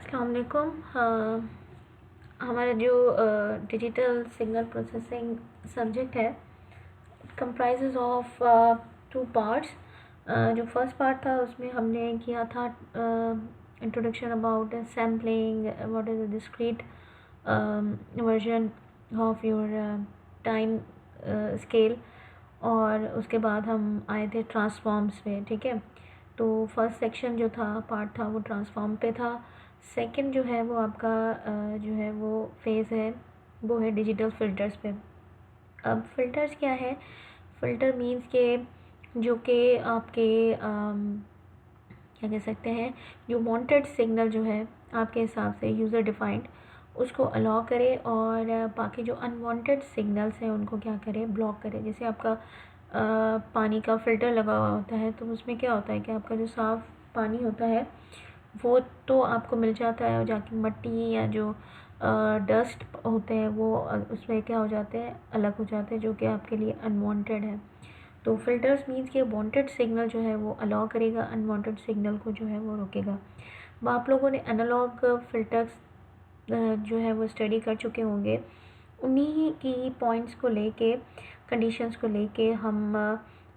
अस्सलाम वालेकुम। हमारा जो डिजिटल सिग्नल प्रोसेसिंग सब्जेक्ट है कंप्राइजेज ऑफ टू पार्ट्स। जो फर्स्ट पार्ट था उसमें हमने किया था introduction about sampling, what is the discrete version of your time scale, और उसके बाद हम आए थे ट्रांसफॉर्म्स पे। ठीक है, तो फर्स्ट सेक्शन जो था, पार्ट था, वो ट्रांसफॉर्म पे था। सेकंड जो है वो आपका जो है वो फेज़ है, वो है डिजिटल फ़िल्टर्स पे। अब फ़िल्टर्स क्या है? फ़िल्टर मीन्स के जो कि आपके क्या कह सकते हैं, जो वांटेड सिग्नल जो है आपके हिसाब से यूज़र डिफाइंड, उसको अलाउ करे, और बाकी जो अनवांटेड सिग्नल्स हैं उनको क्या करे, ब्लॉक करे। जैसे आपका पानी का फ़िल्टर लगा हुआ होता है, तो उसमें क्या होता है कि आपका जो साफ़ पानी होता है वो तो आपको मिल जाता है, और जाके मट्टी या जो डस्ट होते हैं वो उसमें क्या हो जाते हैं, अलग हो जाते हैं, जो कि आपके लिए अनवांटेड है। तो फ़िल्टर्स मीन्स कि वांटेड सिग्नल जो है वो अलाउ करेगा, अनवांटेड सिग्नल को जो है वो रोकेगा। अब आप लोगों ने एनालॉग फ़िल्टर्स जो है वो स्टडी कर चुके होंगे। उन्हीं की पॉइंट्स को लेके, कंडीशंस को लेके हम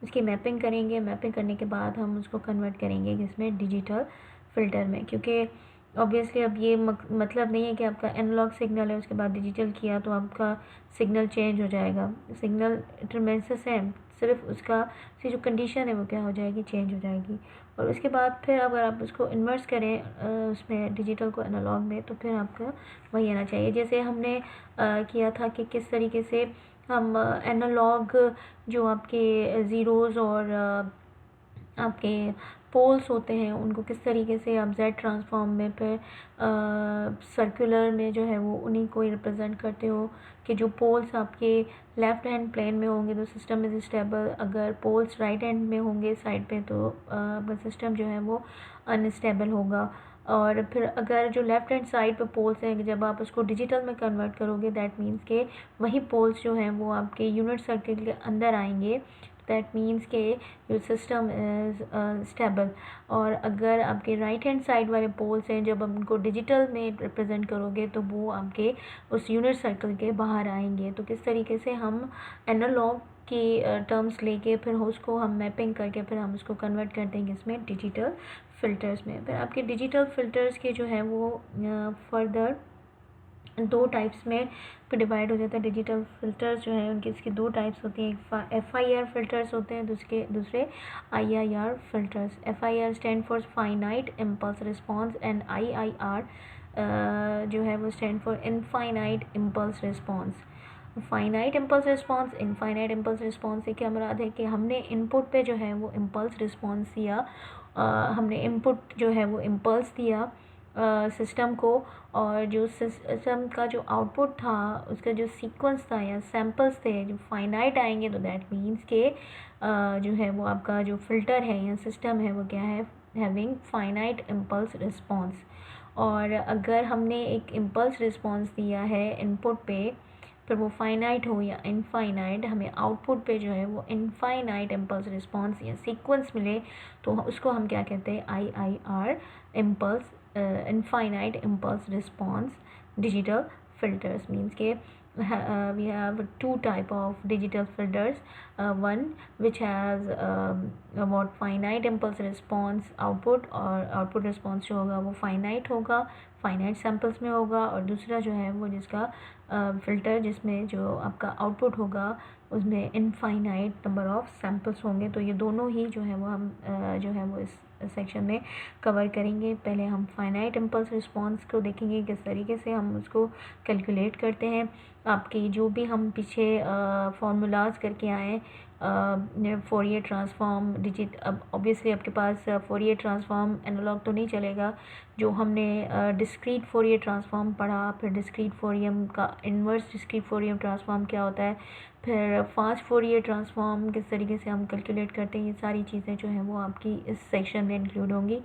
उसकी मैपिंग करेंगे। मैपिंग करने के बाद हम उसको कन्वर्ट करेंगे किसमें, डिजिटल फ़िल्टर में। क्योंकि ऑब्वियसली अब ये मतलब नहीं है कि आपका एनालॉग सिग्नल है उसके बाद डिजिटल किया तो आपका सिग्नल चेंज हो जाएगा। Signal it remains the same, सिर्फ उसका जो कंडीशन है वो क्या हो जाएगी, चेंज हो जाएगी। और उसके बाद फिर अगर आप उसको इन्वर्स करें उसमें डिजिटल को एनालॉग में, तो फिर आपका वही आना चाहिए। जैसे हमने किया था कि किस तरीके से हम एनालॉग जो आपके ज़ीरोज़ और आपके पोल्स होते हैं उनको किस तरीके से आप जेड ट्रांसफॉर्म में फिर सर्कुलर में जो है वो उन्हीं को ही रिप्रेजेंट करते हो कि जो पोल्स आपके लेफ़्ट हैंड प्लेन में होंगे तो सिस्टम इज़ स्टेबल, अगर पोल्स राइट हैंड में होंगे साइड पे तो आपका सिस्टम जो है वो अनस्टेबल होगा। और फिर अगर जो लेफ़्ट हैंड साइड पे पोल्स हैं, जब आप उसको डिजिटल में कन्वर्ट करोगे, दैट मीन्स के वही पोल्स जो हैं वो आपके यूनिट सर्किल के अंदर आएंगे। दैट मीन्स के योर सिस्टम इज़ स्टेबल। और अगर आपके राइट हैंड साइड वाले पोल्स हैं, जब आप उनको डिजिटल में रिप्रेजेंट करोगे तो वो आपके उस यूनिट सर्कल के बाहर आएंगे। तो किस तरीके से हम एनालॉग की टर्म्स लेके फिर उसको हम मैपिंग करके फिर हम उसको कन्वर्ट कर देंगे इसमें डिजिटल फ़िल्टर्स में। फिर आपके डिजिटल फ़िल्टर्स के जो है वो फर्दर दो टाइप्स में फिर डिवाइड हो जाता है। डिजिटल फ़िल्टर्स जो है उनकी इसकी दो टाइप्स होती हैं, एक FIR फ़िल्टर्स होते हैं, दूसरे IIR filters. FIR stand for finite impulse response, and IIR जो है वो stand for infinite impulse response. Finite impulse response, infinite impulse response से क्या मुराद है कि हमने इनपुट पे जो है वो इम्पल्स रिस्पॉन्स दिया, हमने इनपुट जो है वो इम्पल्स दिया सिस्टम को, और जो सिस्टम का जो आउटपुट था उसका जो सीक्वेंस था या सैम्पल्स थे जो फाइनाइट आएंगे, तो दैट मीन्स के जो है वो आपका जो फ़िल्टर है या सिस्टम है वो क्या है, हैविंग फाइनाइट इम्पल्स रिस्पॉन्स। और अगर हमने एक इम्पल्स रिस्पॉन्स दिया है इनपुट पे, फिर वो फाइनाइट हो या इनफाइनाइट, हमें आउटपुट पे जो है वो इनफाइनाइट इम्पल्स रिस्पॉन्स या सीक्वेंस मिले, तो उसको हम क्या कहते हैं, IIR impulse infinite impulse response digital filters. Means के we have two type of digital filters, one which has what finite impulse response output, और output response जो होगा वो finite होगा, फाइनाइट सैम्पल्स में होगा, और दूसरा जो है वो जिसका फ़िल्टर जिसमें जो आपका आउटपुट होगा उसमें इनफाइनाइट नंबर ऑफ़ सैम्पल्स होंगे। तो ये दोनों ही जो है वो हम जो है वो इस सेक्शन में कवर करेंगे। पहले हम फाइनाइट इम्पल्स रिस्पॉन्स को देखेंगे, किस तरीके से हम उसको कैलकुलेट करते हैं। आपकी जो भी हम पीछे फार्मूलाज करके आए, फोरियर ट्रांसफॉर्म डिजिट, अब ऑब्वियसली आपके पास फोरियर ट्रांसफॉर्म एनालॉग तो नहीं चलेगा। जो हमने डिस्क्रीट फोरियर ट्रांसफॉर्म पढ़ा, फिर डिस्क्रीट फोरियम का इन्वर्स डिस्क्रीट फोरियम ट्रांसफॉर्म क्या होता है, फिर फास्ट फोरियर ट्रांसफॉर्म किस तरीके से हम कैलकुलेट करते हैं, ये सारी चीज़ें जो हैं वो आपकी इस सेक्शन में इंक्लूड होंगी।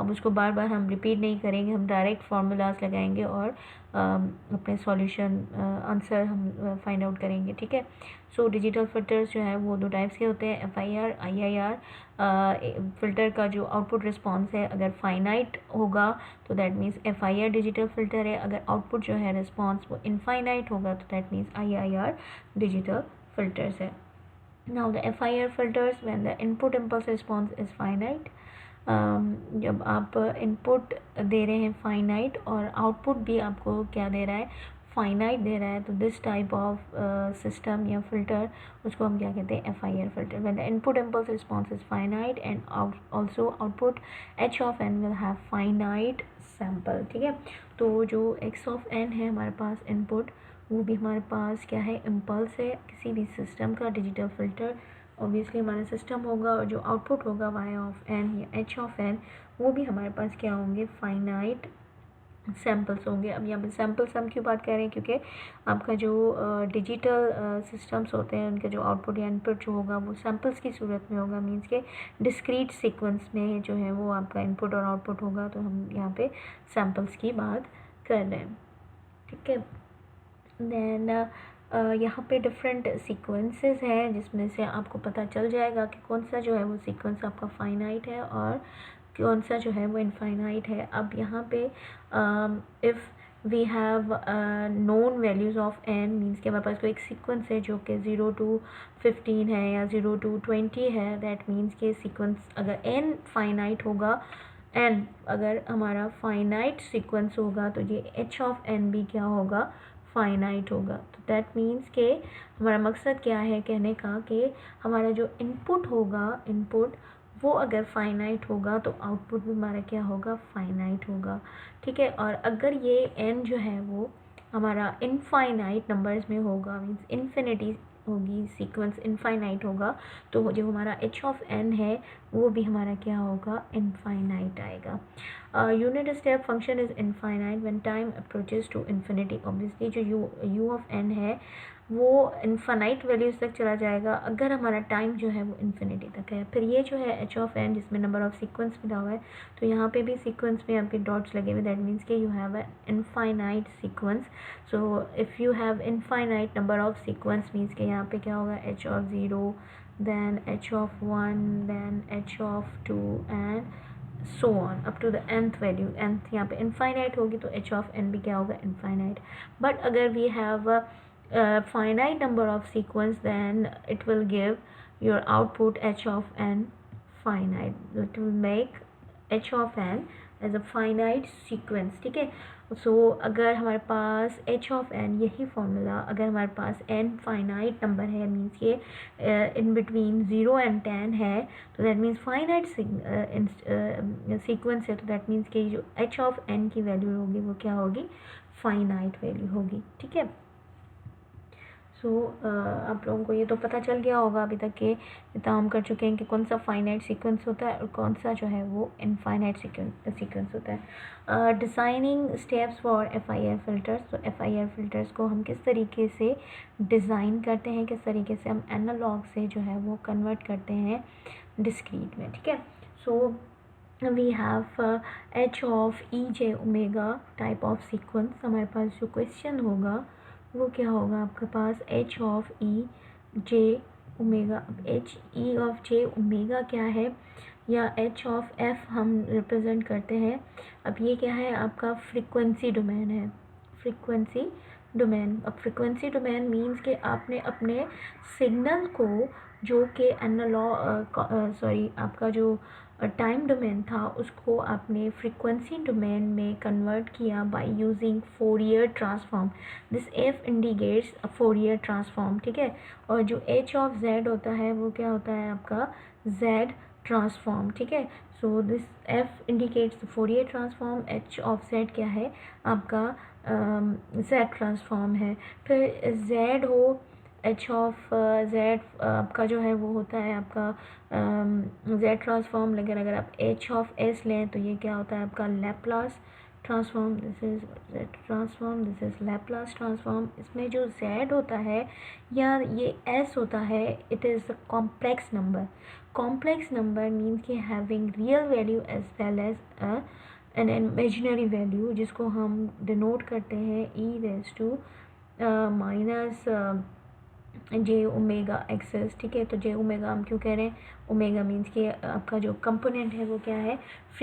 अब उसको बार बार हम रिपीट नहीं करेंगे, हम डायरेक्ट फार्मूलाज लगाएंगे और अपने सॉल्यूशन आंसर हम फाइंड आउट करेंगे। ठीक है, सो डिजिटल फ़िल्टर्स जो है वो दो टाइप्स के होते हैं, FIR IIR। फ़िल्टर का जो आउटपुट रिस्पॉन्स है अगर फाइनाइट होगा तो that means FIR digital filter है, अगर आउटपुट जो है रिस्पॉन्स वो इनफाइनाइट होगा तो that means IIR digital filters है. Now the FIR filters when the input impulse response is finite. जब आप इनपुट दे रहे हैं फाइनाइट और आउटपुट भी आपको क्या दे रहा है, फाइनाइट दे रहा है, तो दिस टाइप ऑफ सिस्टम या फिल्टर उसको हम क्या कहते हैं, FIR filter. When the input impulse response is finite and also output H of n will have finite sample. ठीक है, तो जो X of n है हमारे पास इनपुट, वो भी हमारे पास क्या है, इम्पल्स है किसी भी सिस्टम का डिजिटल फ़िल्टर. ऑब्वियसली हमारा सिस्टम होगा और जो आउटपुट होगा Y of n या H of n वो भी हमारे पास क्या होंगे, फाइनाइट सैम्पल्स होंगे. अब यहाँ पे सैम्पल्स हम क्यों बात कर रहे हैं, क्योंकि आपका जो डिजिटल सिस्टम्स होते हैं उनके जो आउटपुट या इनपुट जो होगा वो सैम्पल्स की सूरत में होगा. मीन्स के डिस्क्रीट सीक्वेंस में जो है वो आपका इनपुट और आउटपुट होगा, तो हम यहाँ पे सैम्पल्स की बात कर रहे हैं. ठीक है, देन यहाँ पे डिफरेंट सीक्वेंसेस हैं जिसमें से आपको पता चल जाएगा कि कौन सा जो है वो सीक्वेंस आपका फाइनाइट है और कौन सा जो है वो इनफाइनाइट है. अब यहाँ पे if we have known values of n, means के हमारे पास कोई एक सीक्वेंस है जो कि 0 to 15 है या 0 to 20 है, दैट मीन्स के सीक्वेंस अगर n फाइनाइट होगा, n अगर हमारा फाइनाइट सीक्वेंस होगा तो ये H of n भी क्या होगा, फाइनाइट होगा. तो दैट मीन्स के हमारा मकसद क्या है कहने का कि हमारा जो इनपुट होगा, इनपुट वो अगर फाइनाइट होगा तो आउटपुट भी हमारा क्या होगा, फाइनाइट होगा. ठीक है, और अगर ये n जो है वो हमारा इनफाइनाइट नंबर्स में होगा, मीन्स इन्फिनिटी होगी, सीक्वेंस इनफाइनाइट होगा, तो जो हमारा H of n है वो भी हमारा क्या होगा, इनफाइनाइट आएगा. Unit step function is infinite when time approaches to infinity. Obviously जो u of n है वो इनफाइनाइट वैल्यूज़ तक चला जाएगा अगर हमारा टाइम जो है वो इन्फिनिटी तक है. फिर ये जो है H of n जिसमें नंबर ऑफ़ सीक्वेंस मिला हुआ है, तो यहाँ पे भी सीक्वेंस में आपके डॉट्स लगे हुए, दैट मीन्स के you have an infinite sequence. So if you have infinite number of sequence means के यहाँ पे क्या होगा, H of 0, then H of 1, then H of 2 and so on up to the nth value. nth यहाँ पे infinite होगी तो H of n भी क्या होगा, इनफाइनाइट. बट अगर we have finite number of sequence, then it will give your output H of n finite. It will make H of n as a finite sequence. ठीक है, सो अगर हमारे पास H of n यही formula, अगर हमारे पास n finite number है, means ये in between 0 and 10 है, तो दैट मीन्स फाइनाइट सीक्वेंस है, तो दैट मीन्स कि जो H of n की वैल्यू होगी वो क्या होगी, फाइनाइट वैल्यू होगी. ठीक है, सो आप लोगों को ये तो पता चल गया होगा अभी तक के इतना हम कर चुके हैं कि कौन सा फाइनाइट सीक्वेंस होता है और कौन सा जो है वो इनफाइनाइट सीक्वेंस होता है. Designing steps for FIR filters. तो FIR फ़िल्टर्स को हम किस तरीके से डिज़ाइन करते हैं, किस तरीके से हम एनालॉग से जो है वो कन्वर्ट करते हैं डिस्क्रीट में. ठीक है, so we have H of EJ omega type of sequence. हमारे पास जो क्वेश्चन होगा वो क्या होगा, आपके पास H of EJ ओमेगा. अब E of J ओमेगा क्या है, या H of F हम रिप्रेजेंट करते हैं. अब ये क्या है, आपका फ्रीक्वेंसी डोमेन है, फ्रीक्वेंसी डोमेन. अब फ्रीक्वेंसी डोमेन मीन्स कि आपने अपने सिग्नल को जो कि आपका जो टाइम डोमेन था उसको आपने फ्रीक्वेंसी डोमेन में कन्वर्ट किया by using Fourier transform. This F indicates a Fourier transform. ठीक है, और जो H of Z होता है वो क्या होता है, आपका Z ट्रांसफॉर्म. ठीक है, so this F indicates the Fourier transform, H of Z क्या है, आपका Z ट्रांसफॉर्म है. फिर Z हो, H of Z आपका जो है वो होता है आपका Z ट्रांसफॉर्म. लेकिन अगर आप H of S लें तो ये क्या होता है, आपका Laplace transform. This is Z transform, this is Laplace transform. इसमें जो Z होता है या ये S होता है, it is a complex number. Complex number means कि having real value as well as an imaginary value, जिसको हम डिनोट करते हैं E raised to minus j omega excess, ठीक है। तो जे ओमेगा हम क्यों कह रहे हैं, ओमेगा मीन्स कि आपका जो कंपोनेंट है वो क्या है,